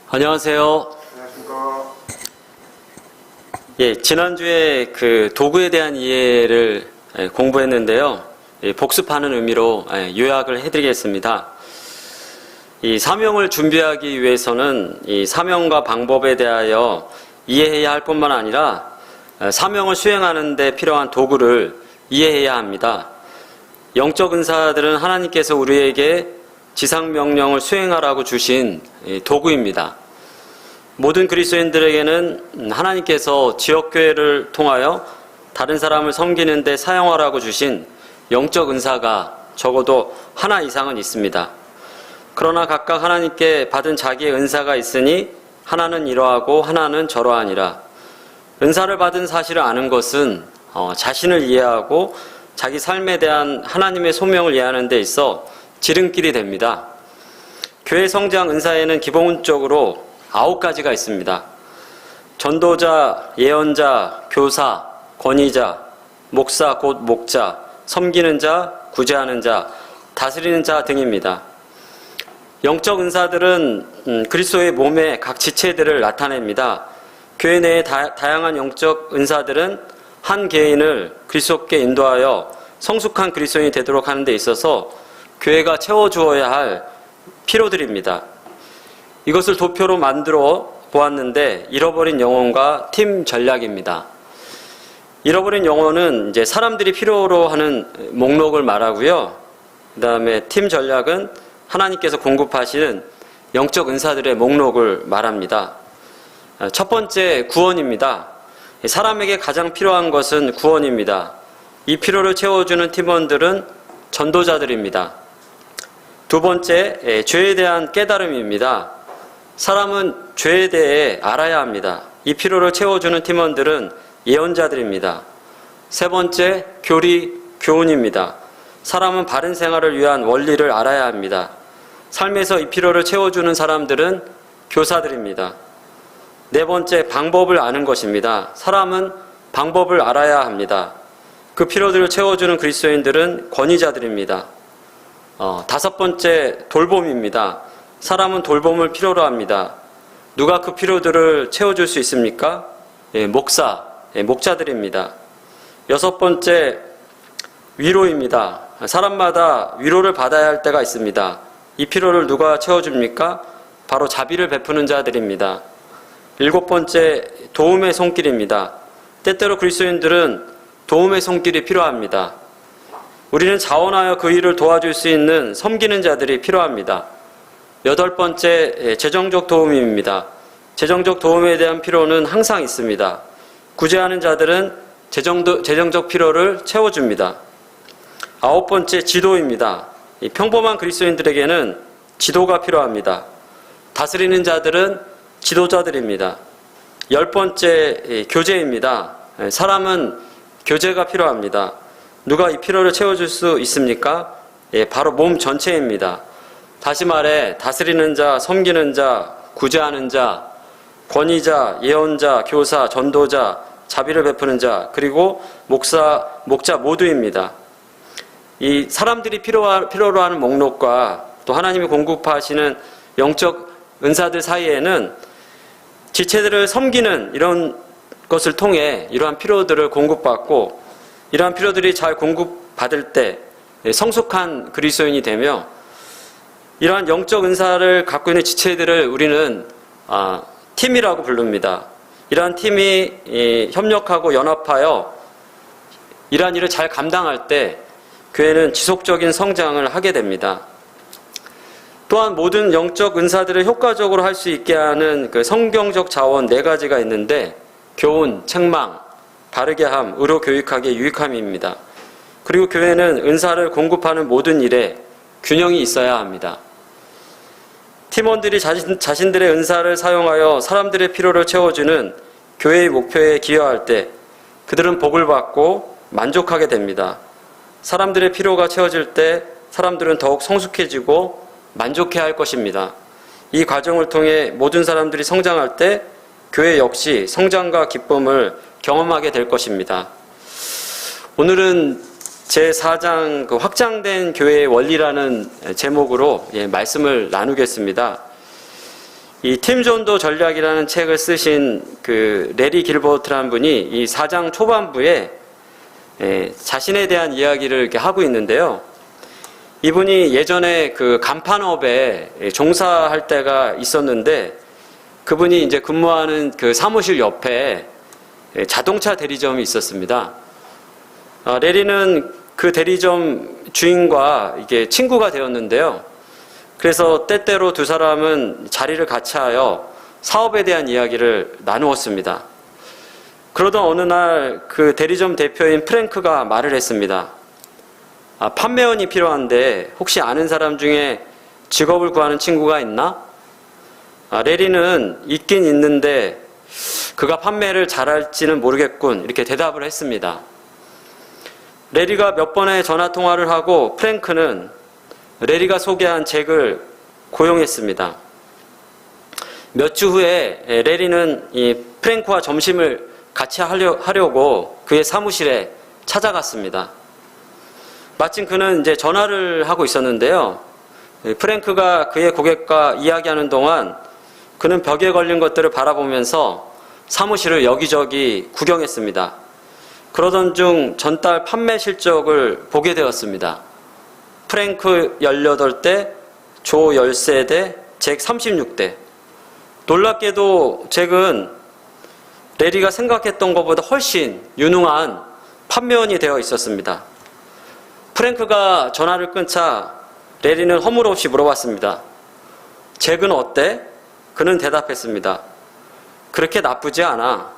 안녕하세요. 안녕하십니까. 예, 지난주에 그 도구에 대한 이해를 공부했는데요. 복습하는 의미로 요약을 해드리겠습니다. 이 사명을 준비하기 위해서는 이 사명과 방법에 대하여 이해해야 할 뿐만 아니라 사명을 수행하는 데 필요한 도구를 이해해야 합니다. 영적 은사들은 하나님께서 우리에게 지상명령을 수행하라고 주신 도구입니다. 모든 그리스도인들에게는 하나님께서 지역교회를 통하여 다른 사람을 섬기는 데 사용하라고 주신 영적 은사가 적어도 하나 이상은 있습니다. 그러나 각각 하나님께 받은 자기의 은사가 있으니 하나는 이러하고 하나는 저러하니라. 은사를 받은 사실을 아는 것은 자신을 이해하고 자기 삶에 대한 하나님의 소명을 이해하는 데 있어 지름길이 됩니다. 교회 성장 은사에는 기본적으로 9가지가 있습니다. 전도자, 예언자, 교사, 권위자, 목사 곧 목자, 섬기는 자, 구제하는 자, 다스리는 자 등입니다. 영적 은사들은 그리스도의 몸의 각 지체들을 나타냅니다. 교회 내의 다양한 영적 은사들은 한 개인을 그리스도께 인도하여 성숙한 그리스도인이 되도록 하는 데 있어서 교회가 채워주어야 할 피로들입니다. 이것을 도표로 만들어 보았는데 잃어버린 영혼과 팀 전략입니다. 잃어버린 영혼은 이제 사람들이 필요로 하는 목록을 말하고요. 그 다음에 팀 전략은 하나님께서 공급하시는 영적 은사들의 목록을 말합니다. 첫 번째, 구원입니다. 사람에게 가장 필요한 것은 구원입니다. 이 필요를 채워주는 팀원들은 전도자들입니다. 두 번째, 죄에 대한 깨달음입니다. 사람은 죄에 대해 알아야 합니다. 이 필요를 채워주는 팀원들은 예언자들입니다. 세 번째, 교훈입니다. 사람은 바른 생활을 위한 원리를 알아야 합니다. 삶에서 이 필요를 채워주는 사람들은 교사들입니다. 네 번째, 방법을 아는 것입니다. 사람은 방법을 알아야 합니다. 그 필요들을 채워주는 그리스도인들은 권위자들입니다. 다섯 번째, 돌봄입니다. 사람은 돌봄을 필요로 합니다. 누가 그 필요들을 채워줄 수 있습니까? 목자들입니다. 여섯 번째, 위로입니다. 사람마다 위로를 받아야 할 때가 있습니다. 이 필요를 누가 채워줍니까? 바로 자비를 베푸는 자들입니다. 일곱 번째, 도움의 손길입니다. 때때로 그리스도인들은 도움의 손길이 필요합니다. 우리는 자원하여 그 일을 도와줄 수 있는 섬기는 자들이 필요합니다. 여덟 번째, 재정적 도움입니다. 재정적 도움에 대한 필요는 항상 있습니다. 구제하는 자들은 재정적 필요를 채워줍니다. 아홉 번째, 지도입니다. 평범한 그리스도인들에게는 지도가 필요합니다. 다스리는 자들은 지도자들입니다. 열 번째, 교제입니다. 사람은 교제가 필요합니다. 누가 이 필요를 채워줄 수 있습니까? 바로 몸 전체입니다. 다시 말해 다스리는 자, 섬기는 자, 구제하는 자, 권위자, 예언자, 교사, 전도자, 자비를 베푸는 자, 그리고 목자 모두입니다. 이 사람들이 필요로 하는 목록과 또 하나님이 공급하시는 영적 은사들 사이에는 지체들을 섬기는 이런 것을 통해 이러한 필요들을 공급받고 이러한 필요들이 잘 공급받을 때 성숙한 그리스도인이 되며 이러한 영적 은사를 갖고 있는 지체들을 우리는 팀이라고 부릅니다. 이러한 팀이 협력하고 연합하여 이러한 일을 잘 감당할 때 교회는 지속적인 성장을 하게 됩니다. 또한 모든 영적 은사들을 효과적으로 할 수 있게 하는 그 성경적 자원 4가지가 있는데 교훈, 책망, 바르게 함, 의로 교육하게 유익함입니다. 그리고 교회는 은사를 공급하는 모든 일에 균형이 있어야 합니다. 팀원들이 자신들의 은사를 사용하여 사람들의 필요를 채워주는 교회의 목표에 기여할 때 그들은 복을 받고 만족하게 됩니다. 사람들의 필요가 채워질 때 사람들은 더욱 성숙해지고 만족해야 할 것입니다. 이 과정을 통해 모든 사람들이 성장할 때 교회 역시 성장과 기쁨을 경험하게 될 것입니다. 오늘은 제4장 확장된 교회의 원리라는 제목으로 말씀을 나누겠습니다. 이 팀 존도 전략이라는 책을 쓰신 그 레리 길버트라는 분이 이 4장 초반부에 자신에 대한 이야기를 이렇게 하고 있는데요. 이분이 예전에 그 간판업에 종사할 때가 있었는데 그분이 이제 근무하는 그 사무실 옆에 자동차 대리점이 있었습니다. 레리는 그 대리점 주인과 이게 친구가 되었는데요. 그래서 때때로 두 사람은 자리를 같이 하여 사업에 대한 이야기를 나누었습니다. 그러던 어느 날 그 대리점 대표인 프랭크가 말을 했습니다. 판매원이 필요한데 혹시 아는 사람 중에 직업을 구하는 친구가 있나? 레리는 있긴 있는데 그가 판매를 잘할지는 모르겠군, 이렇게 대답을 했습니다. 레리가 몇 번의 전화통화를 하고 프랭크는 레리가 소개한 잭을 고용했습니다. 몇 주 후에 레리는 이 프랭크와 점심을 같이 하려고 그의 사무실에 찾아갔습니다. 마침 그는 이제 전화를 하고 있었는데요. 프랭크가 그의 고객과 이야기하는 동안 그는 벽에 걸린 것들을 바라보면서 사무실을 여기저기 구경했습니다. 그러던 중 전달 판매 실적을 보게 되었습니다. 프랭크 18대, 조 13대, 잭 36대. 놀랍게도 잭은 레리가 생각했던 것보다 훨씬 유능한 판매원이 되어 있었습니다. 프랭크가 전화를 끊자 레리는 허물없이 물어봤습니다. 잭은 어때? 그는 대답했습니다. 그렇게 나쁘지 않아.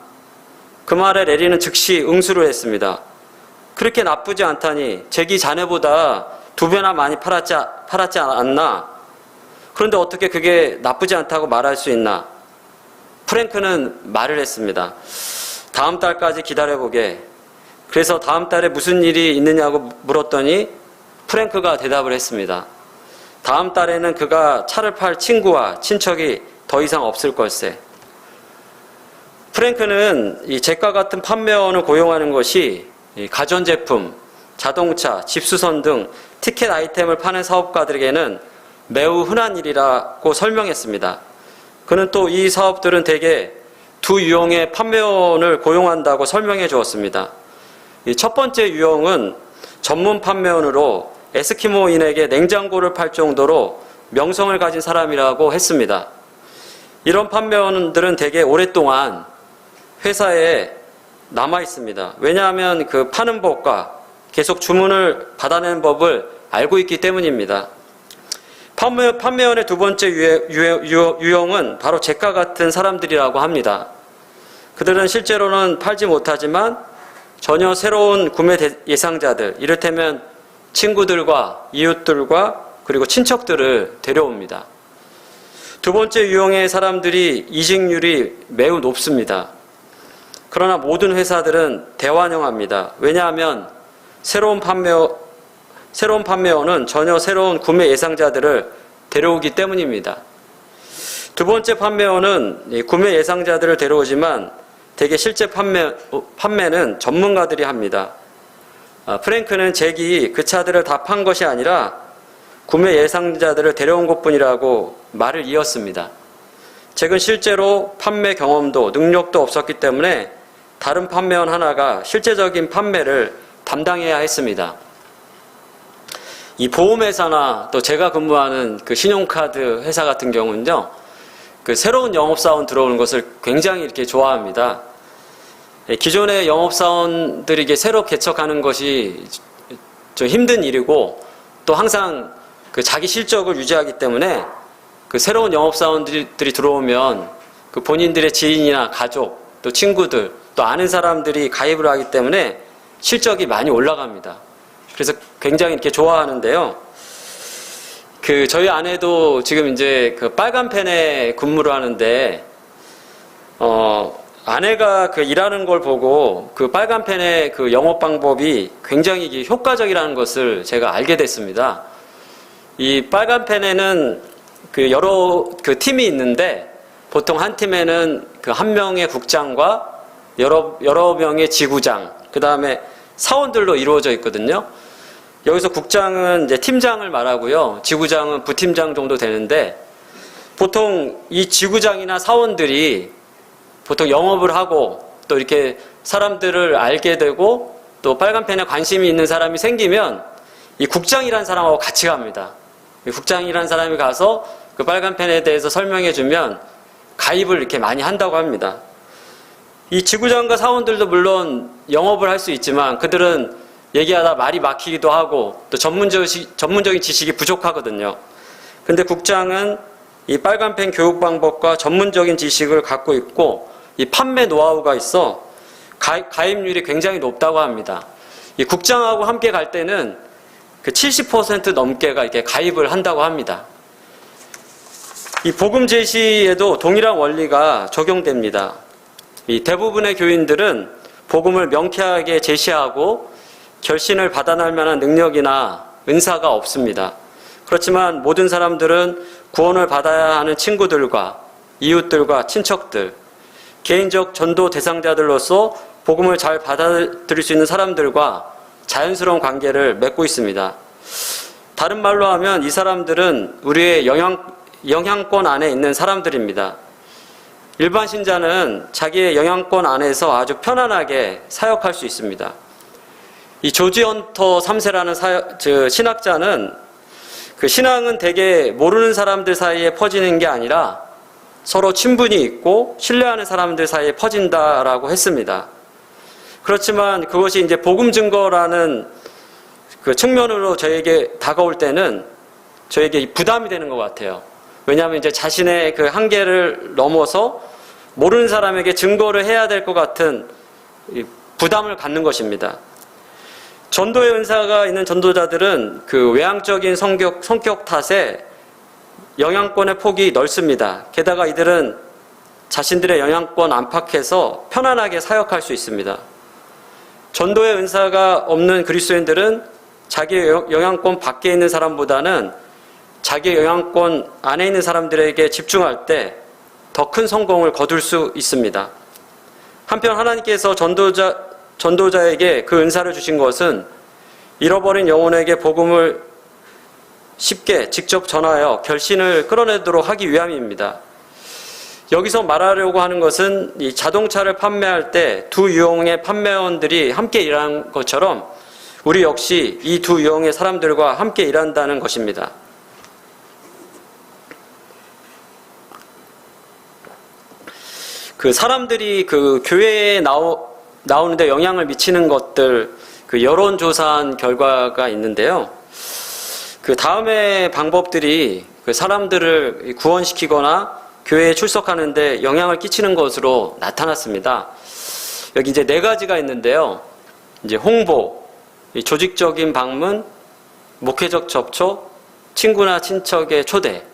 그 말에 레리는 즉시 응수를 했습니다. 그렇게 나쁘지 않다니 잭이 자네보다 2배나 많이 팔았지 않나? 그런데 어떻게 그게 나쁘지 않다고 말할 수 있나? 프랭크는 말을 했습니다. 다음 달까지 기다려보게. 그래서 다음 달에 무슨 일이 있느냐고 물었더니 프랭크가 대답을 했습니다. 다음 달에는 그가 차를 팔 친구와 친척이 더 이상 없을 걸세. 프랭크는 이 잭과 같은 판매원을 고용하는 것이 가전제품, 자동차, 집수선 등 티켓 아이템을 파는 사업가들에게는 매우 흔한 일이라고 설명했습니다. 그는 또 이 사업들은 대개 두 유형의 판매원을 고용한다고 설명해 주었습니다. 첫 번째 유형은 전문 판매원으로 에스키모인에게 냉장고를 팔 정도로 명성을 가진 사람이라고 했습니다. 이런 판매원들은 대개 오랫동안 회사에 남아 있습니다. 왜냐하면 그 파는 법과 계속 주문을 받아내는 법을 알고 있기 때문입니다. 판매원의 두 번째 유형은 바로 잭과 같은 사람들이라고 합니다. 그들은 실제로는 팔지 못하지만 전혀 새로운 구매 예상자들, 이를테면 친구들과 이웃들과 그리고 친척들을 데려옵니다. 두 번째 유형의 사람들이 이직률이 매우 높습니다. 그러나 모든 회사들은 대환영합니다. 왜냐하면 새로운 판매원은 전혀 새로운 구매 예상자들을 데려오기 때문입니다. 두 번째 판매원은 구매 예상자들을 데려오지만 대개 실제 판매는 전문가들이 합니다. 프랭크는 잭이 그 차들을 다 판 것이 아니라 구매 예상자들을 데려온 것뿐이라고 말을 이었습니다. 잭은 실제로 판매 경험도 능력도 없었기 때문에 다른 판매원 하나가 실제적인 판매를 담당해야 했습니다. 이 보험회사나 또 제가 근무하는 그 신용카드 회사 같은 경우는요, 그 새로운 영업사원 들어오는 것을 굉장히 이렇게 좋아합니다. 기존의 영업사원들이 이게 새로 개척하는 것이 좀 힘든 일이고 또 항상 그 자기 실적을 유지하기 때문에 그 새로운 영업사원들이 들어오면 그 본인들의 지인이나 가족 또 친구들 또 아는 사람들이 가입을 하기 때문에 실적이 많이 올라갑니다. 그래서 굉장히 이렇게 좋아하는데요. 그 저희 아내도 지금 이제 그 빨간펜에 근무를 하는데 아내가 그 일하는 걸 보고 그 빨간펜의 그 영업 방법이 굉장히 효과적이라는 것을 제가 알게 됐습니다. 이 빨간펜에는 그 여러 그 팀이 있는데 보통 한 팀에는 그 한 명의 국장과 여러 명의 지구장, 그 다음에 사원들로 이루어져 있거든요. 여기서 국장은 이제 팀장을 말하고요. 지구장은 부팀장 정도 되는데 보통 이 지구장이나 사원들이 보통 영업을 하고 또 이렇게 사람들을 알게 되고 또 빨간펜에 관심이 있는 사람이 생기면 이 국장이라는 사람하고 같이 갑니다. 이 국장이라는 사람이 가서 그 빨간펜에 대해서 설명해 주면 가입을 이렇게 많이 한다고 합니다. 이 지구장과 사원들도 물론 영업을 할 수 있지만 그들은 얘기하다 말이 막히기도 하고 또 전문적인 지식이 부족하거든요. 근데 국장은 이 빨간펜 교육 방법과 전문적인 지식을 갖고 있고 이 판매 노하우가 있어 가입률이 굉장히 높다고 합니다. 이 국장하고 함께 갈 때는 그 70% 넘게가 이렇게 가입을 한다고 합니다. 이 복음 제시에도 동일한 원리가 적용됩니다. 이 대부분의 교인들은 복음을 명쾌하게 제시하고 결신을 받아낼 만한 능력이나 은사가 없습니다. 그렇지만 모든 사람들은 구원을 받아야 하는 친구들과 이웃들과 친척들, 개인적 전도 대상자들로서 복음을 잘 받아들일 수 있는 사람들과 자연스러운 관계를 맺고 있습니다. 다른 말로 하면 이 사람들은 우리의 영향권 안에 있는 사람들입니다. 일반 신자는 자기의 영향권 안에서 아주 편안하게 사역할 수 있습니다. 이 조지 헌터 3세라는 신학자는 그 신앙은 대개 모르는 사람들 사이에 퍼지는 게 아니라 서로 친분이 있고 신뢰하는 사람들 사이에 퍼진다라고 했습니다. 그렇지만 그것이 이제 복음 증거라는 그 측면으로 저에게 다가올 때는 저에게 부담이 되는 것 같아요. 왜냐하면 이제 자신의 그 한계를 넘어서 모르는 사람에게 증거를 해야 될 것 같은 부담을 갖는 것입니다. 전도의 은사가 있는 전도자들은 그 외향적인 성격 탓에 영향권의 폭이 넓습니다. 게다가 이들은 자신들의 영향권 안팎에서 편안하게 사역할 수 있습니다. 전도의 은사가 없는 그리스도인들은 자기의 영향권 밖에 있는 사람보다는 자기의 영향권 안에 있는 사람들에게 집중할 때 더 큰 성공을 거둘 수 있습니다. 한편 하나님께서 전도자에게 그 은사를 주신 것은 잃어버린 영혼에게 복음을 쉽게 직접 전하여 결신을 끌어내도록 하기 위함입니다. 여기서 말하려고 하는 것은 이 자동차를 판매할 때 두 유형의 판매원들이 함께 일하는 것처럼 우리 역시 이 두 유형의 사람들과 함께 일한다는 것입니다. 그 사람들이 그 교회에 나오는데 영향을 미치는 것들, 그 여론조사한 결과가 있는데요. 그 다음의 방법들이 그 사람들을 구원시키거나 교회에 출석하는데 영향을 끼치는 것으로 나타났습니다. 여기 이제 4가지가 있는데요. 이제 홍보, 조직적인 방문, 목회적 접촉, 친구나 친척의 초대.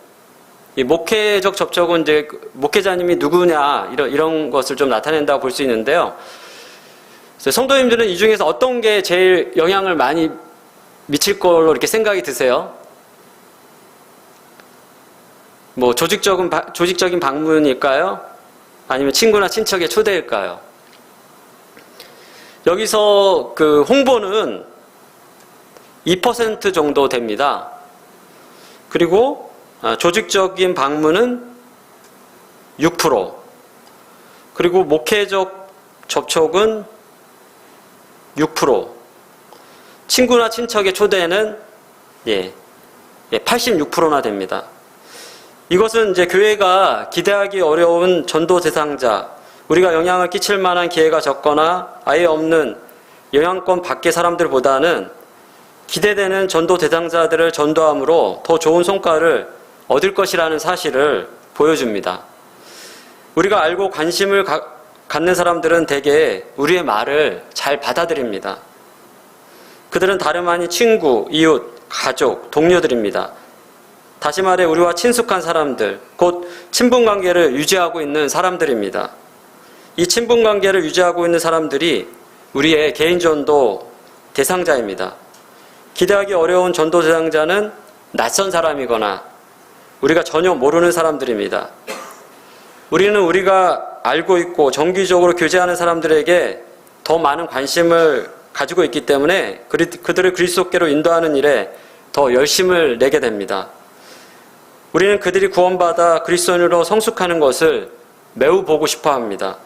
이 목회적 접촉은 이제 목회자님이 누구냐 이런 것을 좀 나타낸다고 볼 수 있는데요. 성도님들은 이 중에서 어떤 게 제일 영향을 많이 미칠 걸로 이렇게 생각이 드세요? 뭐 조직적인 방문일까요? 아니면 친구나 친척의 초대일까요? 여기서 그 홍보는 2% 정도 됩니다. 그리고 조직적인 방문은 6%, 그리고 목회적 접촉은 6%, 친구나 친척의 초대는 86%나 됩니다. 이것은 이제 교회가 기대하기 어려운 전도 대상자, 우리가 영향을 끼칠 만한 기회가 적거나 아예 없는 영향권 밖의 사람들보다는 기대되는 전도 대상자들을 전도함으로 더 좋은 성과를 얻을 것이라는 사실을 보여줍니다. 우리가 알고 관심을 갖는 사람들은 대개 우리의 말을 잘 받아들입니다. 그들은 다름 아닌 친구, 이웃, 가족, 동료들입니다. 다시 말해 우리와 친숙한 사람들, 곧 친분관계를 유지하고 있는 사람들입니다. 이 친분관계를 유지하고 있는 사람들이 우리의 개인전도 대상자입니다. 기대하기 어려운 전도 대상자는 낯선 사람이거나 우리가 전혀 모르는 사람들입니다. 우리는 우리가 알고 있고 정기적으로 교제하는 사람들에게 더 많은 관심을 가지고 있기 때문에 그들을 그리스도께로 인도하는 일에 더 열심을 내게 됩니다. 우리는 그들이 구원받아 그리스도인으로 성숙하는 것을 매우 보고 싶어 합니다.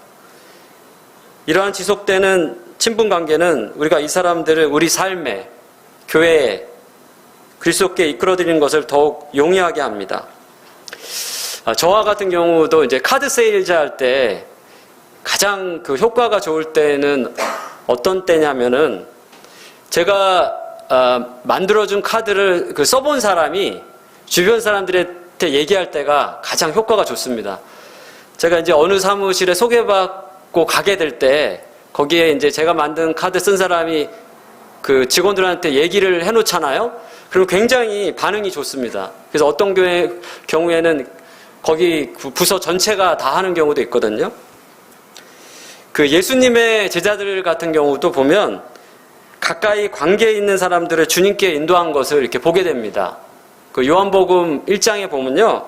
이러한 지속되는 친분관계는 우리가 이 사람들을 우리 삶에, 교회에, 그리스도께 이끌어들이는 것을 더욱 용이하게 합니다. 저와 같은 경우도 이제 카드 세일즈 할 때 가장 그 효과가 좋을 때는 어떤 때냐면은 제가 만들어준 카드를 써본 사람이 주변 사람들한테 얘기할 때가 가장 효과가 좋습니다. 제가 이제 어느 사무실에 소개받고 가게 될 때 거기에 이제 제가 만든 카드 쓴 사람이 그 직원들한테 얘기를 해놓잖아요. 그럼 굉장히 반응이 좋습니다. 그래서 어떤 경우에는 거기 부서 전체가 다 하는 경우도 있거든요. 그 예수님의 제자들 같은 경우도 보면 가까이 관계에 있는 사람들을 주님께 인도한 것을 이렇게 보게 됩니다. 그 요한복음 1장에 보면요.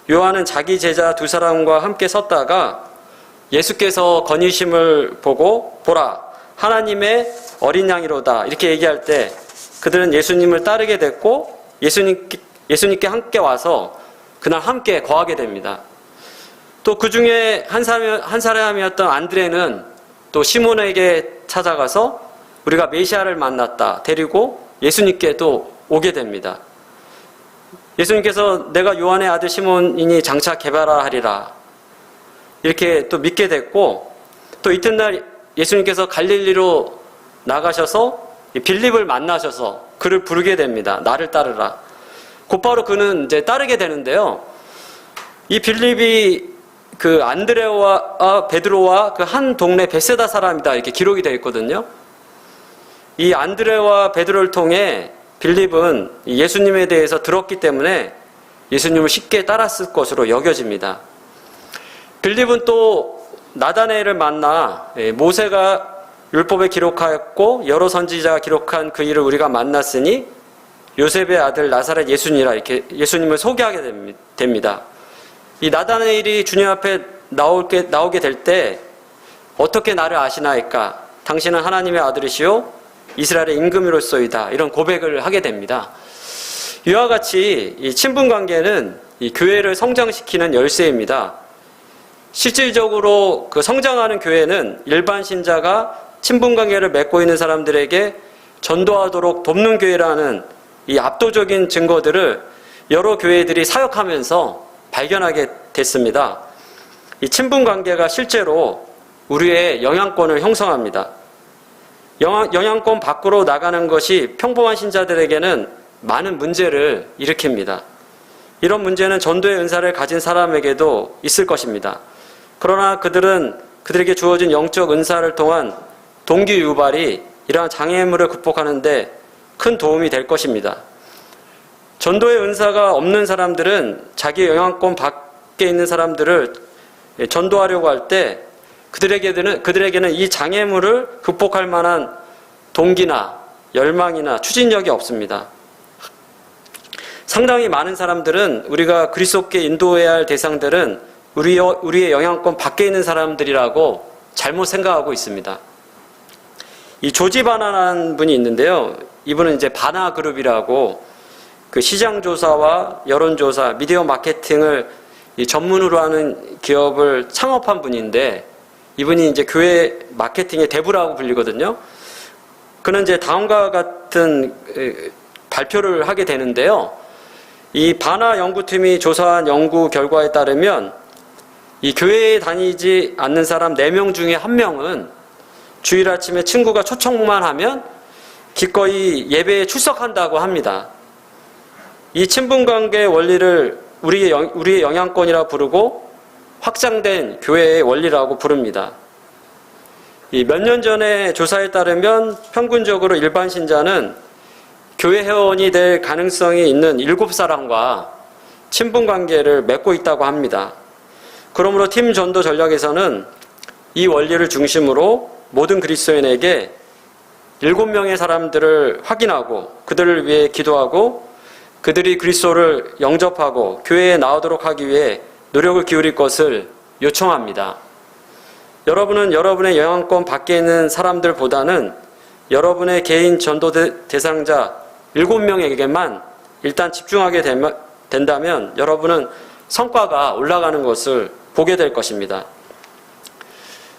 요한은 자기 제자 두 사람과 함께 섰다가 예수께서 건의심을 보고 보라 하나님의 어린 양이로다 이렇게 얘기할 때 그들은 예수님을 따르게 됐고 예수님께 함께 와서 그날 함께 거하게 됩니다. 또 그 중에 한 사람이었던 안드레는 또 시몬에게 찾아가서 우리가 메시아를 만났다 데리고 예수님께 또 오게 됩니다. 예수님께서 내가 요한의 아들 시몬이니 장차 개바라 하리라 이렇게 또 믿게 됐고 또 이튿날 예수님께서 갈릴리로 나가셔서 빌립을 만나셔서 그를 부르게 됩니다. 나를 따르라. 곧바로 그는 이제 따르게 되는데요. 이 빌립이 그 안드레와 베드로와 그 한 동네 베세다 사람이다 이렇게 기록이 되어 있거든요. 이 안드레와 베드로를 통해 빌립은 예수님에 대해서 들었기 때문에 예수님을 쉽게 따랐을 것으로 여겨집니다. 빌립은 또 나다나엘을 만나 모세가 율법에 기록하였고 여러 선지자가 기록한 그 일을 우리가 만났으니 요셉의 아들 나사렛 예수님이라 이렇게 예수님을 소개하게 됩니다. 이 나다나엘이 주님 앞에 나오게 될 때 어떻게 나를 아시나이까? 당신은 하나님의 아들이시요 이스라엘의 임금이로소이다. 이런 고백을 하게 됩니다. 이와 같이 이 친분관계는 이 교회를 성장시키는 열쇠입니다. 실질적으로 그 성장하는 교회는 일반 신자가 친분관계를 맺고 있는 사람들에게 전도하도록 돕는 교회라는 이 압도적인 증거들을 여러 교회들이 사역하면서 발견하게 됐습니다. 이 친분관계가 실제로 우리의 영향권을 형성합니다. 영향권 밖으로 나가는 것이 평범한 신자들에게는 많은 문제를 일으킵니다. 이런 문제는 전도의 은사를 가진 사람에게도 있을 것입니다. 그러나 그들에게 주어진 영적 은사를 통한 동기 유발이 이러한 장애물을 극복하는 데 큰 도움이 될 것입니다. 전도의 은사가 없는 사람들은 자기 영향권 밖에 있는 사람들을 전도하려고 할 때 그들에게는 이 장애물을 극복할 만한 동기나 열망이나 추진력이 없습니다. 상당히 많은 사람들은 우리가 그리스도께 인도해야 할 대상들은 우리의 영향권 밖에 있는 사람들이라고 잘못 생각하고 있습니다. 이 조지 바나라는 분이 있는데요. 이분은 이제 바나 그룹이라고 그 시장조사와 여론조사, 미디어 마케팅을 전문으로 하는 기업을 창업한 분인데 이분이 이제 교회 마케팅의 대부라고 불리거든요. 그는 이제 다음과 같은 발표를 하게 되는데요. 이 바나 연구팀이 조사한 연구 결과에 따르면 이 교회에 다니지 않는 사람 4명 중에 1명은 주일 아침에 친구가 초청만 하면 기꺼이 예배에 출석한다고 합니다. 이 친분관계 원리를 우리의 영향권이라 부르고 확장된 교회의 원리라고 부릅니다. 몇 년 전에 조사에 따르면 평균적으로 일반 신자는 교회 회원이 될 가능성이 있는 7사람과 친분관계를 맺고 있다고 합니다. 그러므로 팀 전도 전략에서는 이 원리를 중심으로 모든 그리스도인에게 7명의 사람들을 확인하고 그들을 위해 기도하고 그들이 그리스도를 영접하고 교회에 나오도록 하기 위해 노력을 기울일 것을 요청합니다. 여러분은 여러분의 영향권 밖에 있는 사람들보다는 여러분의 개인 전도 대상자 7명에게만 일단 집중하게 된다면 여러분은 성과가 올라가는 것을 보게 될 것입니다.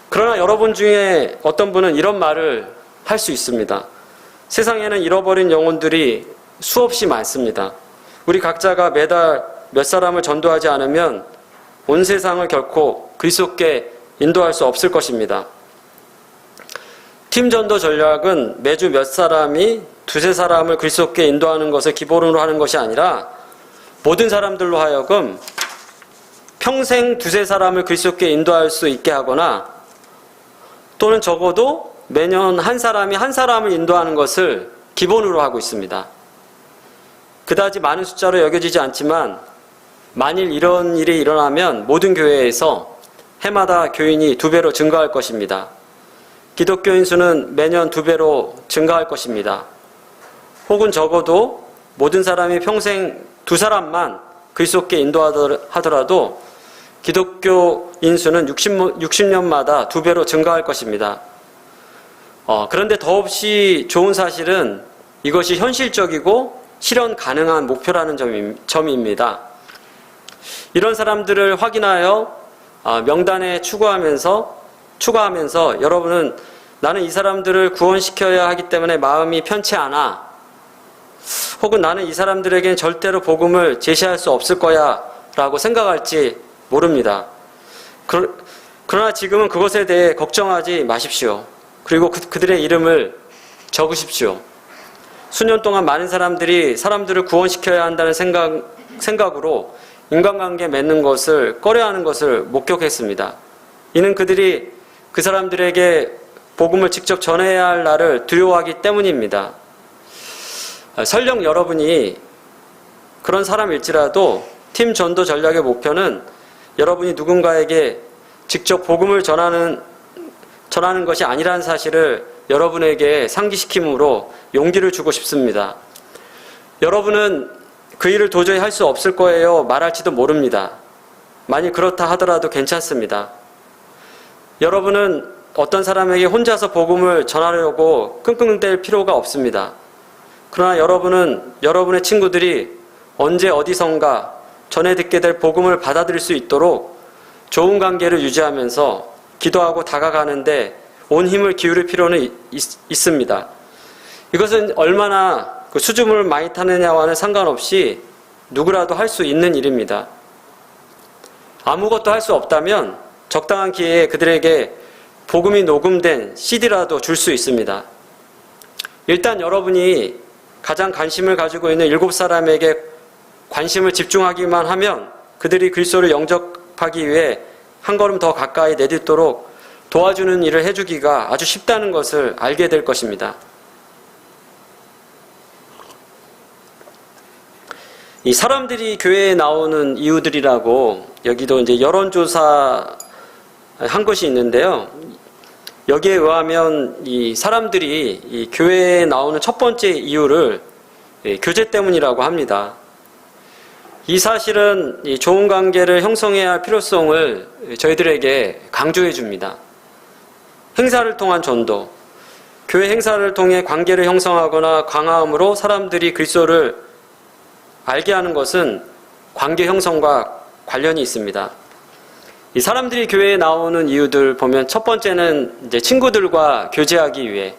그러나 여러분 중에 어떤 분은 이런 말을 할 수 있습니다. 세상에는 잃어버린 영혼들이 수없이 많습니다. 우리 각자가 매달 몇 사람을 전도하지 않으면 온 세상을 결코 그리스도께 인도할 수 없을 것입니다. 팀 전도 전략은 매주 몇 사람이 두세 사람을 그리스도께 인도하는 것을 기본으로 하는 것이 아니라 모든 사람들로 하여금 평생 두세 사람을 그리스도께 인도할 수 있게 하거나 또는 적어도 매년 한 사람이 한 사람을 인도하는 것을 기본으로 하고 있습니다. 그다지 많은 숫자로 여겨지지 않지만 만일 이런 일이 일어나면 모든 교회에서 해마다 교인이 2배로 증가할 것입니다. 기독교인 수는 매년 2배로 증가할 것입니다. 혹은 적어도 모든 사람이 평생 2사람만 그리스도께 인도하더라도 기독교인 수는 60년마다 2배로 증가할 것입니다. 그런데 더없이 좋은 사실은 이것이 현실적이고 실현 가능한 목표라는 점입니다. 이런 사람들을 확인하여 명단에 추가하면서 여러분은 나는 이 사람들을 구원시켜야 하기 때문에 마음이 편치 않아. 혹은 나는 이 사람들에겐 절대로 복음을 제시할 수 없을 거야 라고 생각할지 모릅니다. 그러나 지금은 그것에 대해 걱정하지 마십시오. 그리고 그들의 이름을 적으십시오. 수년 동안 많은 사람들이 사람들을 구원시켜야 한다는 생각으로 인간관계 맺는 것을 꺼려하는 것을 목격했습니다. 이는 그들이 그 사람들에게 복음을 직접 전해야 할 날을 두려워하기 때문입니다. 설령 여러분이 그런 사람일지라도 팀 전도 전략의 목표는 여러분이 누군가에게 직접 복음을 전하는 것이 아니라는 사실을 여러분에게 상기시킴으로 용기를 주고 싶습니다. 여러분은 그 일을 도저히 할 수 없을 거예요 말할지도 모릅니다. 만일 그렇다 하더라도 괜찮습니다. 여러분은 어떤 사람에게 혼자서 복음을 전하려고 끙끙댈 필요가 없습니다. 그러나 여러분은 여러분의 친구들이 언제 어디선가 전해 듣게 될 복음을 받아들일 수 있도록 좋은 관계를 유지하면서 기도하고 다가가는데 온 힘을 기울일 필요는 있습니다. 이것은 얼마나 수줍음을 많이 타느냐와는 상관없이 누구라도 할 수 있는 일입니다. 아무것도 할 수 없다면 적당한 기회에 그들에게 복음이 녹음된 CD라도 줄 수 있습니다. 일단 여러분이 가장 관심을 가지고 있는 7사람에게 관심을 집중하기만 하면 그들이 그리스도를 영접하기 위해 한 걸음 더 가까이 내딛도록 도와주는 일을 해주기가 아주 쉽다는 것을 알게 될 것입니다. 이 사람들이 교회에 나오는 이유들이라고 여기도 이제 여론조사 한 것이 있는데요. 여기에 의하면 이 사람들이 이 교회에 나오는 첫 번째 이유를 교제 때문이라고 합니다. 이 사실은 이 좋은 관계를 형성해야 할 필요성을 저희들에게 강조해 줍니다. 행사를 통한 전도, 교회 행사를 통해 관계를 형성하거나 강화함으로 사람들이 그리스도를 알게 하는 것은 관계 형성과 관련이 있습니다. 이 사람들이 교회에 나오는 이유들 보면 첫 번째는 이제 친구들과 교제하기 위해,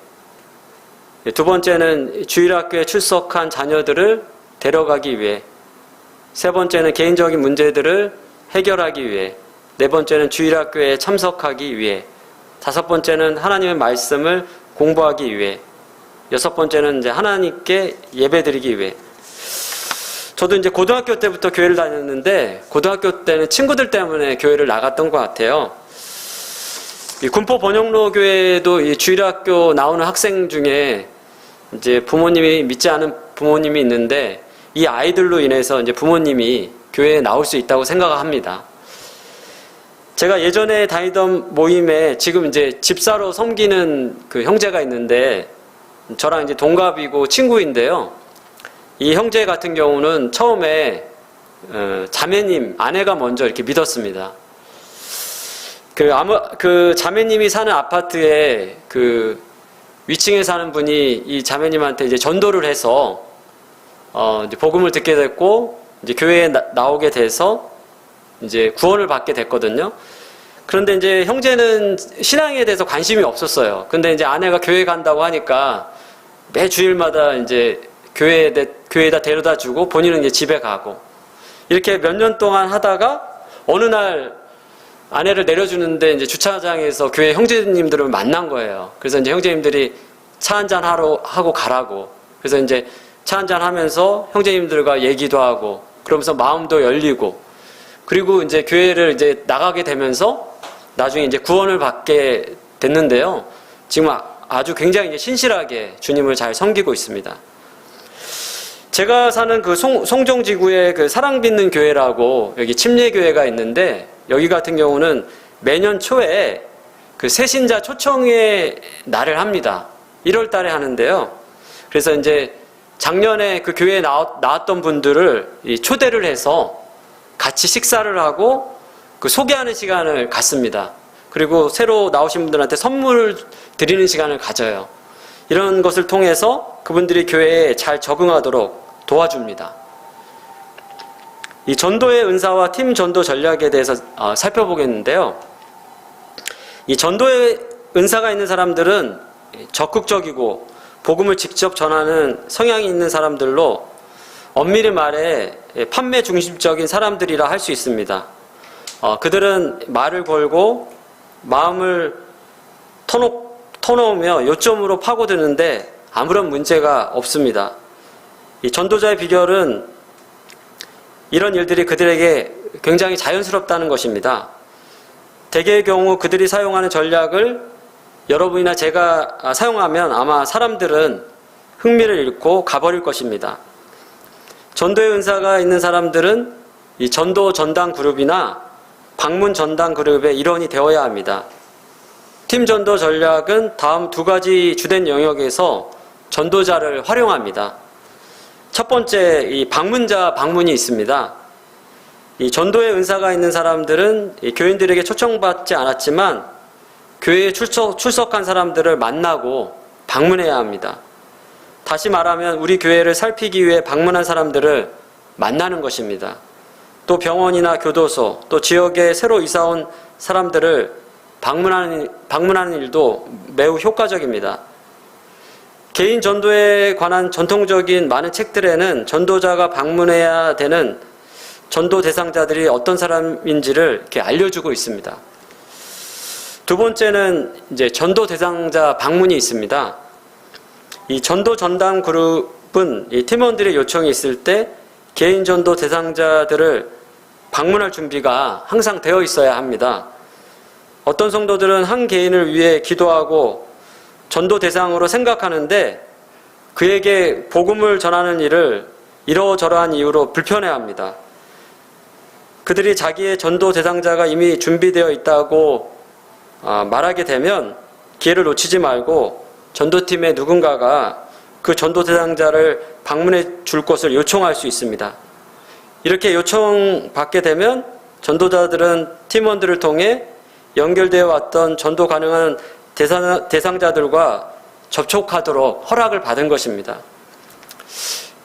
두 번째는 주일학교에 출석한 자녀들을 데려가기 위해, 세 번째는 개인적인 문제들을 해결하기 위해, 네 번째는 주일학교에 참석하기 위해, 다섯 번째는 하나님의 말씀을 공부하기 위해, 여섯 번째는 이제 하나님께 예배드리기 위해. 저도 이제 고등학교 때부터 교회를 다녔는데 고등학교 때는 친구들 때문에 교회를 나갔던 것 같아요. 이 군포 번영로 교회도 이 주일학교 나오는 학생 중에 이제 부모님이 믿지 않은 부모님이 있는데 이 아이들로 인해서 이제 부모님이 교회에 나올 수 있다고 생각합니다. 제가 예전에 다니던 모임에 지금 이제 집사로 섬기는 그 형제가 있는데 저랑 이제 동갑이고 친구인데요. 이 형제 같은 경우는 처음에 자매님, 아내가 먼저 이렇게 믿었습니다. 그 자매님이 사는 아파트에 그 위층에 사는 분이 이 자매님한테 이제 전도를 해서 이제 복음을 듣게 됐고 이제 교회에 나오게 돼서 이제 구원을 받게 됐거든요. 그런데 이제 형제는 신앙에 대해서 관심이 없었어요. 근데 이제 아내가 교회 간다고 하니까 매 주일마다 이제 교회에다 데려다 주고 본인은 이제 집에 가고 이렇게 몇 년 동안 하다가 어느 날 아내를 내려주는데 이제 주차장에서 교회 형제님들을 만난 거예요. 그래서 이제 형제님들이 차 한잔 하고 가라고. 그래서 이제 차 한잔 하면서 형제님들과 얘기도 하고 그러면서 마음도 열리고 그리고 이제 교회를 이제 나가게 되면서 나중에 이제 구원을 받게 됐는데요. 지금 아주 굉장히 이제 신실하게 주님을 잘 섬기고 있습니다. 제가 사는 그 송정지구에 그 사랑빚는 교회라고 여기 침례교회가 있는데 여기 같은 경우는 매년 초에 그 새신자 초청회 날을 합니다. 1월 달에 하는데요. 그래서 이제 작년에 그 교회에 나왔던 분들을 초대를 해서 같이 식사를 하고 그 소개하는 시간을 갖습니다. 그리고 새로 나오신 분들한테 선물을 드리는 시간을 가져요. 이런 것을 통해서 그분들이 교회에 잘 적응하도록 도와줍니다. 이 전도의 은사와 팀 전도 전략에 대해서 살펴보겠는데요. 이 전도의 은사가 있는 사람들은 적극적이고 복음을 직접 전하는 성향이 있는 사람들로 엄밀히 말해 판매 중심적인 사람들이라 할 수 있습니다. 그들은 말을 걸고 마음을 터놓으며 요점으로 파고드는데 아무런 문제가 없습니다. 이 전도자의 비결은 이런 일들이 그들에게 굉장히 자연스럽다는 것입니다. 대개의 경우 그들이 사용하는 전략을 여러분이나 제가 사용하면 아마 사람들은 흥미를 잃고 가버릴 것입니다. 전도의 은사가 있는 사람들은 이 전도 전당 그룹이나 방문 전당 그룹의 일원이 되어야 합니다. 팀 전도 전략은 다음 두 가지 주된 영역에서 전도자를 활용합니다. 첫 번째, 이 방문자 방문이 있습니다. 이 전도의 은사가 있는 사람들은 이 교인들에게 초청받지 않았지만 교회에 출석한 사람들을 만나고 방문해야 합니다. 다시 말하면 우리 교회를 살피기 위해 방문한 사람들을 만나는 것입니다. 또 병원이나 교도소, 또 지역에 새로 이사온 사람들을 방문하는 일도 매우 효과적입니다. 개인 전도에 관한 전통적인 많은 책들에는 전도자가 방문해야 되는 전도 대상자들이 어떤 사람인지를 이렇게 알려주고 있습니다. 두 번째는 이제 전도 대상자 방문이 있습니다. 이 전도 전담 그룹은 이 팀원들의 요청이 있을 때 개인 전도 대상자들을 방문할 준비가 항상 되어 있어야 합니다. 어떤 성도들은 한 개인을 위해 기도하고 전도 대상으로 생각하는데 그에게 복음을 전하는 일을 이러저러한 이유로 불편해합니다. 그들이 자기의 전도 대상자가 이미 준비되어 있다고 말하게 되면 기회를 놓치지 말고 전도팀의 누군가가 그 전도 대상자를 방문해 줄 것을 요청할 수 있습니다. 이렇게 요청받게 되면 전도자들은 팀원들을 통해 연결되어 왔던 전도 가능한 대상자들과 접촉하도록 허락을 받은 것입니다.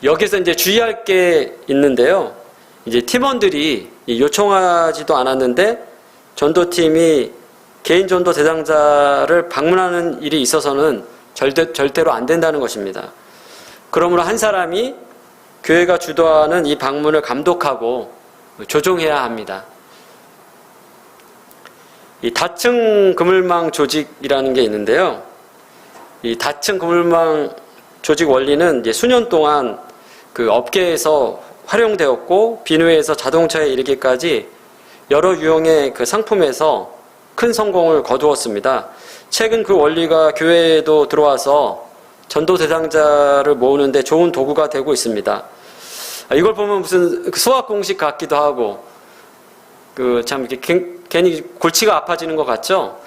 여기서 이제 주의할 게 있는데요. 이제 팀원들이 요청하지도 않았는데 전도팀이 개인 전도 대상자를 방문하는 일이 있어서는 절대로 안 된다는 것입니다. 그러므로 한 사람이 교회가 주도하는 이 방문을 감독하고 조종해야 합니다. 이 다층 그물망 조직이라는 게 있는데요. 이 다층 그물망 조직 원리는 이제 수년 동안 그 업계에서 활용되었고 비누에서 자동차에 이르기까지 여러 유형의 그 상품에서 큰 성공을 거두었습니다. 최근 그 원리가 교회에도 들어와서 전도 대상자를 모으는데 좋은 도구가 되고 있습니다. 이걸 보면 무슨 수학 공식 같기도 하고 참 이렇게 괜히 골치가 아파지는 것 같죠?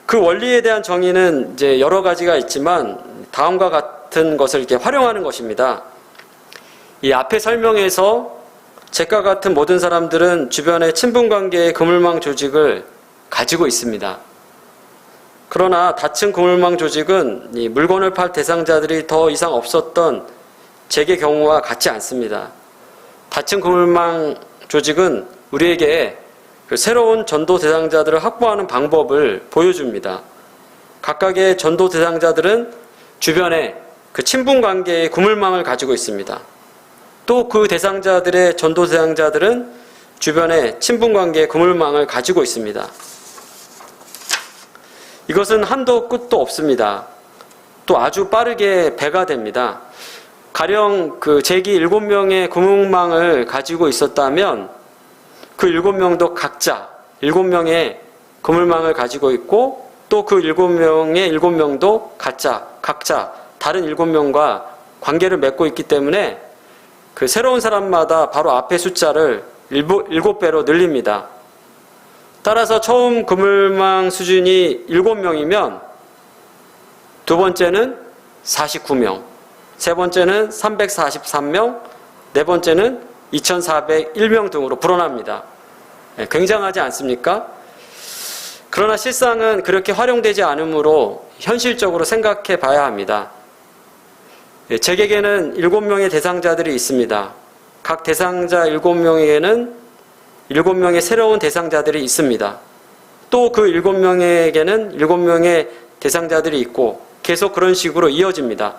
그 원리에 대한 정의는 이제 여러 가지가 있지만 다음과 같은 것을 이렇게 활용하는 것입니다. 이 앞에 설명에서 잭과 같은 모든 사람들은 주변의 친분관계의 그물망 조직을 가지고 있습니다. 그러나 다층 그물망 조직은 이 물건을 팔 대상자들이 더 이상 없었던 잭의 경우와 같지 않습니다. 닫힌 그물망 조직은 우리에게 그 새로운 전도 대상자들을 확보하는 방법을 보여줍니다. 각각의 전도 대상자들은 주변에 그 친분 관계의 그물망을 가지고 있습니다. 또 그 대상자들의 전도 대상자들은 주변에 친분 관계의 그물망을 가지고 있습니다. 이것은 한도 끝도 없습니다. 또 아주 빠르게 배가 됩니다. 가령 그 제기 7명의 그물망을 가지고 있었다면 그 7명도 각자 7명의 그물망을 가지고 있고 또 그 7명의 7명도 각자 다른 7명과 관계를 맺고 있기 때문에 그 새로운 사람마다 바로 앞에 숫자를 7배로 늘립니다. 따라서 처음 그물망 수준이 7명이면 두 번째는 49명, 세 번째는 343명, 네 번째는 2401명 등으로 불어납니다. 굉장하지 않습니까? 그러나 실상은 그렇게 활용되지 않으므로 현실적으로 생각해 봐야 합니다. 제게는 7명의 대상자들이 있습니다. 각 대상자 7명에게는 7명의 새로운 대상자들이 있습니다. 또 그 7명에게는 7명의 대상자들이 있고 계속 그런 식으로 이어집니다.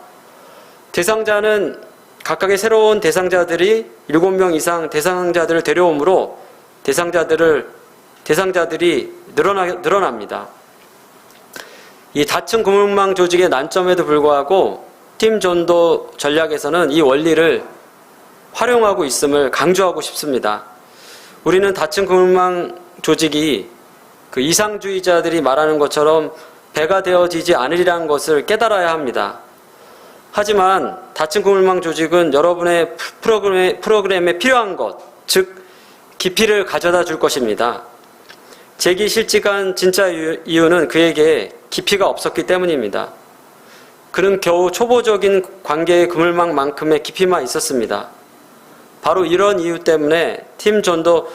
대상자는 각각의 새로운 대상자들이 7명 이상 대상자들을 데려오므로 대상자들이 늘어납니다. 이 닫힌 그물망 조직의 난점에도 불구하고 팀 전도 전략에서는 이 원리를 활용하고 있음을 강조하고 싶습니다. 우리는 닫힌 그물망 조직이 그 이상주의자들이 말하는 것처럼 배가 되어지지 않으리라는 것을 깨달아야 합니다. 하지만 닫힌 그물망 조직은 여러분의 프로그램에 필요한 것, 즉 깊이를 가져다 줄 것입니다. 제기 실직한 진짜 이유는 그에게 깊이가 없었기 때문입니다. 그는 겨우 초보적인 관계의 그물망만큼의 깊이만 있었습니다. 바로 이런 이유 때문에 팀 전도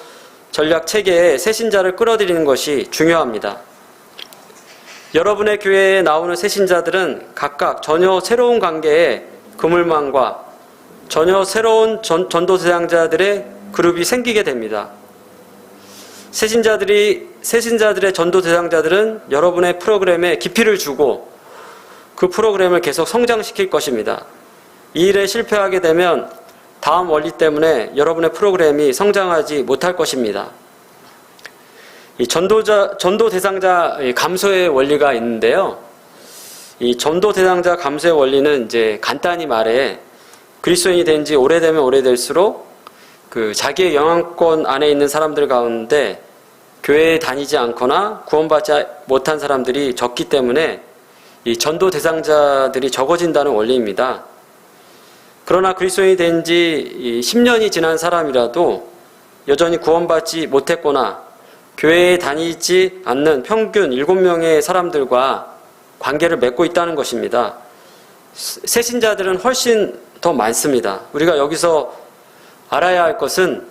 전략 체계에 새신자를 끌어들이는 것이 중요합니다. 여러분의 교회에 나오는 새신자들은 각각 전혀 새로운 관계의 그물망과 전혀 새로운 전도 대상자들의 그룹이 생기게 됩니다. 새신자들의 전도 대상자들은 여러분의 프로그램에 깊이를 주고 그 프로그램을 계속 성장시킬 것입니다. 이 일에 실패하게 되면 다음 원리 때문에 여러분의 프로그램이 성장하지 못할 것입니다. 이 전도 대상자 감소의 원리가 있는데요. 이 전도 대상자 감소의 원리는 이제 간단히 말해 그리스도인이 된 지 오래되면 오래될수록 그 자기의 영향권 안에 있는 사람들 가운데 교회에 다니지 않거나 구원받지 못한 사람들이 적기 때문에 이 전도 대상자들이 적어진다는 원리입니다. 그러나 그리스도인이 된 지 10년이 지난 사람이라도 여전히 구원받지 못했거나 교회에 다니지 않는 평균 7명의 사람들과 관계를 맺고 있다는 것입니다. 새신자들은 훨씬 더 많습니다. 우리가 여기서 알아야 할 것은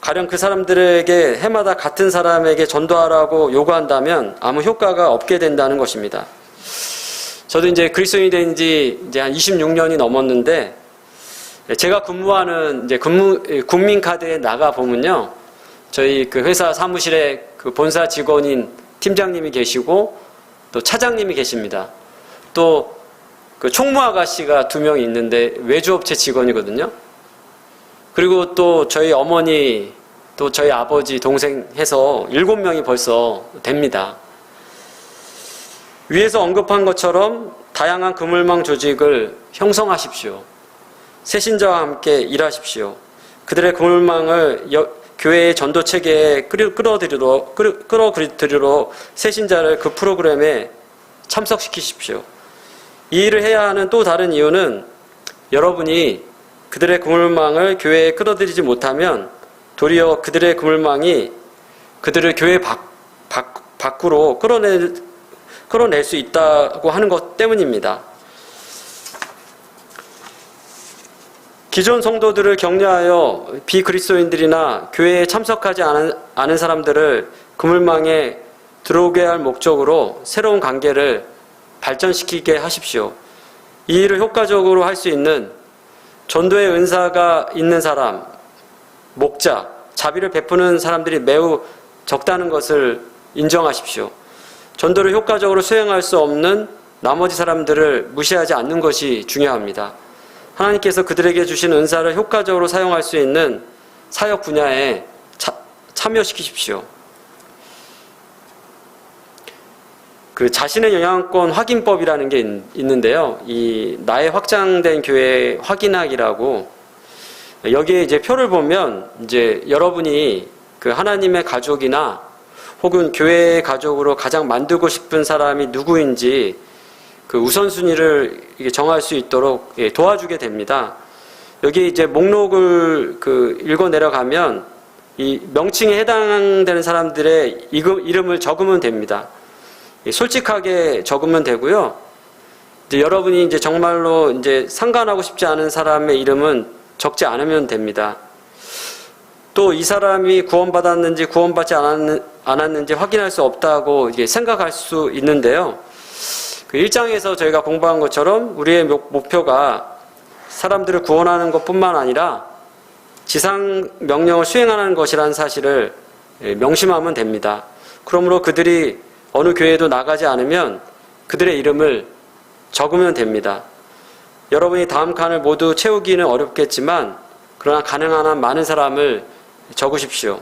가령 그 사람들에게 해마다 같은 사람에게 전도하라고 요구한다면 아무 효과가 없게 된다는 것입니다. 저도 이제 그리스도인이 된 지 이제 한 26년이 넘었는데 제가 근무하는 이제 국민카드에 나가 보면요. 저희 그 회사 사무실에 그 본사 직원인 팀장님이 계시고 또 차장님이 계십니다. 또 그 총무 아가씨가 2명 있는데 외주업체 직원이거든요. 그리고 또 저희 어머니 또 저희 아버지 동생 해서 7명이 벌써 됩니다. 위에서 언급한 것처럼 다양한 그물망 조직을 형성하십시오. 새신자와 함께 일하십시오. 그들의 그물망을 교회의 전도 체계에 끌어들이러 새신자를 그 프로그램에 참석시키십시오. 이 일을 해야 하는 또 다른 이유는 여러분이 그들의 그물망을 교회에 끌어들이지 못하면 도리어 그들의 그물망이 그들을 교회 밖으로 끌어낼 수 있다고 하는 것 때문입니다. 기존 성도들을 격려하여 비그리스도인들이나 교회에 참석하지 않은 사람들을 그물망에 들어오게 할 목적으로 새로운 관계를 발전시키게 하십시오. 이 일을 효과적으로 할 수 있는 전도의 은사가 있는 사람, 목자, 자비를 베푸는 사람들이 매우 적다는 것을 인정하십시오. 전도를 효과적으로 수행할 수 없는 나머지 사람들을 무시하지 않는 것이 중요합니다. 하나님께서 그들에게 주신 은사를 효과적으로 사용할 수 있는 사역 분야에 참여시키십시오. 그 자신의 영향권 확인법이라는 게 있는데요. 이 나의 확장된 교회 확인학이라고, 여기에 이제 표를 보면 이제 여러분이 그 하나님의 가족이나 혹은 교회의 가족으로 가장 만들고 싶은 사람이 누구인지 그 우선순위를 정할 수 있도록 도와주게 됩니다. 여기 이제 목록을 그 읽어 내려가면 이 명칭에 해당되는 사람들의 이름을 적으면 됩니다. 솔직하게 적으면 되고요. 이제 여러분이 이제 정말로 이제 상관하고 싶지 않은 사람의 이름은 적지 않으면 됩니다. 또 이 사람이 구원받았는지 구원받지 않았는지 확인할 수 없다고 생각할 수 있는데요. 그 1장에서 저희가 공부한 것처럼 우리의 목표가 사람들을 구원하는 것뿐만 아니라 지상 명령을 수행하는 것이라는 사실을 명심하면 됩니다. 그러므로 그들이 어느 교회에도 나가지 않으면 그들의 이름을 적으면 됩니다. 여러분이 다음 칸을 모두 채우기는 어렵겠지만 그러나 가능한 한 많은 사람을 적으십시오.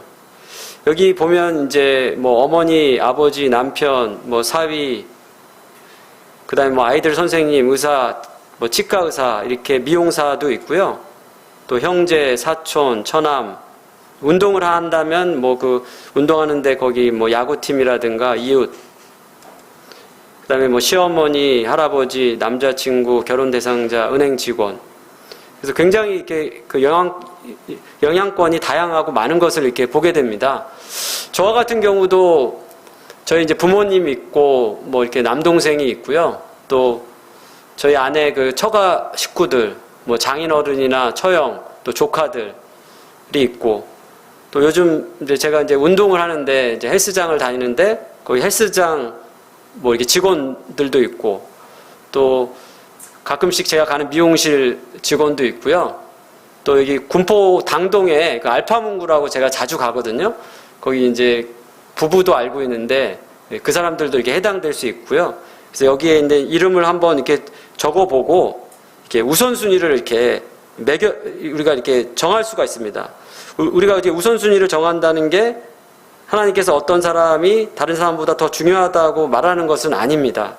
여기 보면 이제 뭐 어머니, 아버지, 남편, 뭐 사위, 그 다음에 뭐 아이들 선생님, 의사, 뭐 치과 의사, 이렇게 미용사도 있고요. 또 형제, 사촌, 처남, 운동을 한다면 뭐 그 운동하는데 거기 뭐 야구팀이라든가 이웃, 그 다음에 뭐 시어머니, 할아버지, 남자친구, 결혼 대상자, 은행 직원. 그래서 굉장히 이렇게 그 영향권이 다양하고 많은 것을 이렇게 보게 됩니다. 저와 같은 경우도 저희 이제 부모님 있고 뭐 이렇게 남동생이 있고요. 또 저희 아내 그 처가 식구들, 뭐 장인어른이나 처형, 또 조카들이 있고, 또 요즘 이제 제가 이제 운동을 하는데 이제 헬스장을 다니는데 거기 헬스장 뭐 이렇게 직원들도 있고, 또 가끔씩 제가 가는 미용실 직원도 있고요. 또 여기 군포 당동에 그 알파문구라고 제가 자주 가거든요. 거기 이제 부부도 알고 있는데 그 사람들도 이렇게 해당될 수 있고요. 그래서 여기에 있는 이름을 한번 이렇게 적어보고 이렇게 우선순위를 이렇게 우리가 이렇게 정할 수가 있습니다. 우리가 이제 우선순위를 정한다는 게 하나님께서 어떤 사람이 다른 사람보다 더 중요하다고 말하는 것은 아닙니다.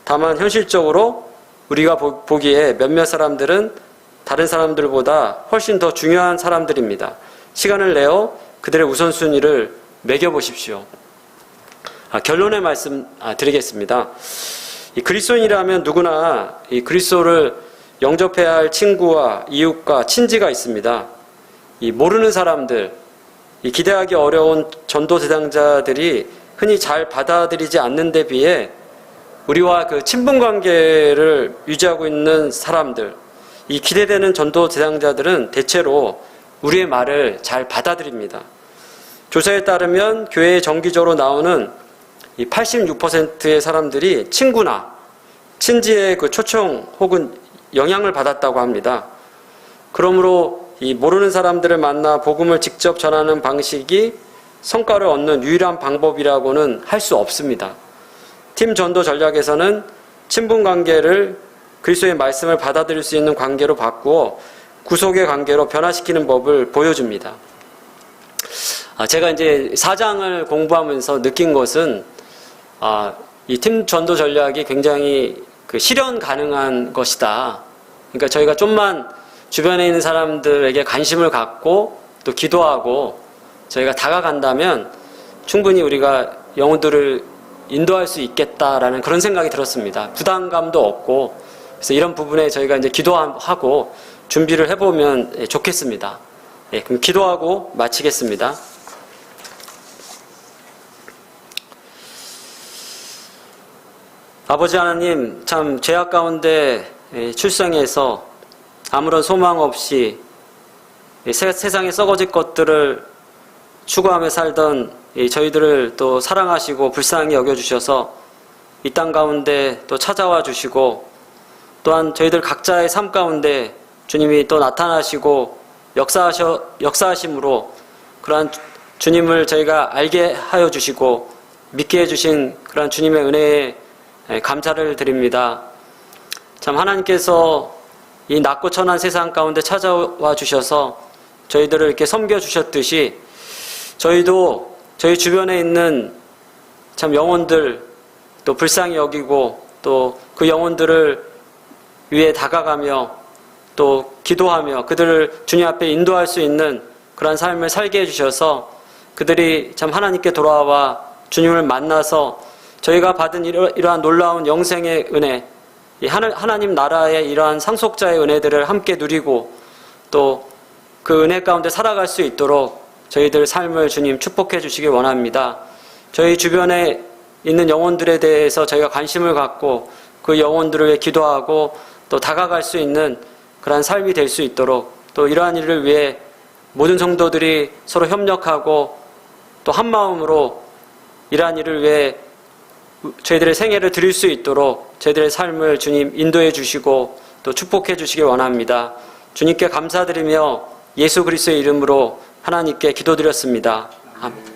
다만 현실적으로 우리가 보기에 몇몇 사람들은 다른 사람들보다 훨씬 더 중요한 사람들입니다. 시간을 내어 그들의 우선순위를 매겨보십시오. 결론의 말씀 드리겠습니다. 이 그리스도인이라면 누구나 이 그리스도를 영접해야 할 친구와 이웃과 친지가 있습니다. 이 모르는 사람들, 이 기대하기 어려운 전도 대상자들이 흔히 잘 받아들이지 않는 데 비해 우리와 그 친분 관계를 유지하고 있는 사람들, 이 기대되는 전도 대상자들은 대체로 우리의 말을 잘 받아들입니다. 조사에 따르면 교회에 정기적으로 나오는 이 86%의 사람들이 친구나 친지의 그 초청 혹은 영향을 받았다고 합니다. 그러므로 이 모르는 사람들을 만나 복음을 직접 전하는 방식이 성과를 얻는 유일한 방법이라고는 할 수 없습니다. 팀 전도 전략에서는 친분 관계를 그리스도의 말씀을 받아들일 수 있는 관계로 바꾸어 구속의 관계로 변화시키는 법을 보여줍니다. 제가 이제 4장을 공부하면서 느낀 것은 이 팀 전도 전략이 굉장히 그 실현 가능한 것이다. 그러니까 저희가 좀만 주변에 있는 사람들에게 관심을 갖고 또 기도하고 저희가 다가간다면 충분히 우리가 영혼들을 인도할 수 있겠다라는 그런 생각이 들었습니다. 부담감도 없고, 그래서 이런 부분에 저희가 이제 기도하고 준비를 해보면 좋겠습니다. 그럼 기도하고 마치겠습니다. 아버지 하나님, 참 죄악 가운데 출생해서 아무런 소망 없이 세상에 썩어질 것들을 추구하며 살던 저희들을 또 사랑하시고 불쌍히 여겨주셔서 이 땅 가운데 또 찾아와 주시고, 또한 저희들 각자의 삶 가운데 주님이 또 나타나시고 역사하심으로 그러한 주님을 저희가 알게 하여 주시고 믿게 해주신 그러한 주님의 은혜에 감사를 드립니다. 참 하나님께서 이 낮고 천한 세상 가운데 찾아와 주셔서 저희들을 이렇게 섬겨 주셨듯이 저희도 저희 주변에 있는 참 영혼들 또 불쌍히 여기고 또 그 영혼들을 위해 다가가며 또 기도하며 그들을 주님 앞에 인도할 수 있는 그러한 삶을 살게 해주셔서 그들이 참 하나님께 돌아와 주님을 만나서 저희가 받은 이러한 놀라운 영생의 은혜, 하나님 나라의 이러한 상속자의 은혜들을 함께 누리고 또 그 은혜 가운데 살아갈 수 있도록 저희들 삶을 주님 축복해 주시기 원합니다. 저희 주변에 있는 영혼들에 대해서 저희가 관심을 갖고 그 영혼들을 위해 기도하고 또 다가갈 수 있는 그러한 삶이 될 수 있도록 또 이러한 일을 위해 모든 성도들이 서로 협력하고 또 한마음으로 이러한 일을 위해 저희들의 생애를 드릴 수 있도록 저희들의 삶을 주님 인도해 주시고 또 축복해 주시기 원합니다. 주님께 감사드리며 예수 그리스도의 이름으로 하나님께 기도드렸습니다. 아멘.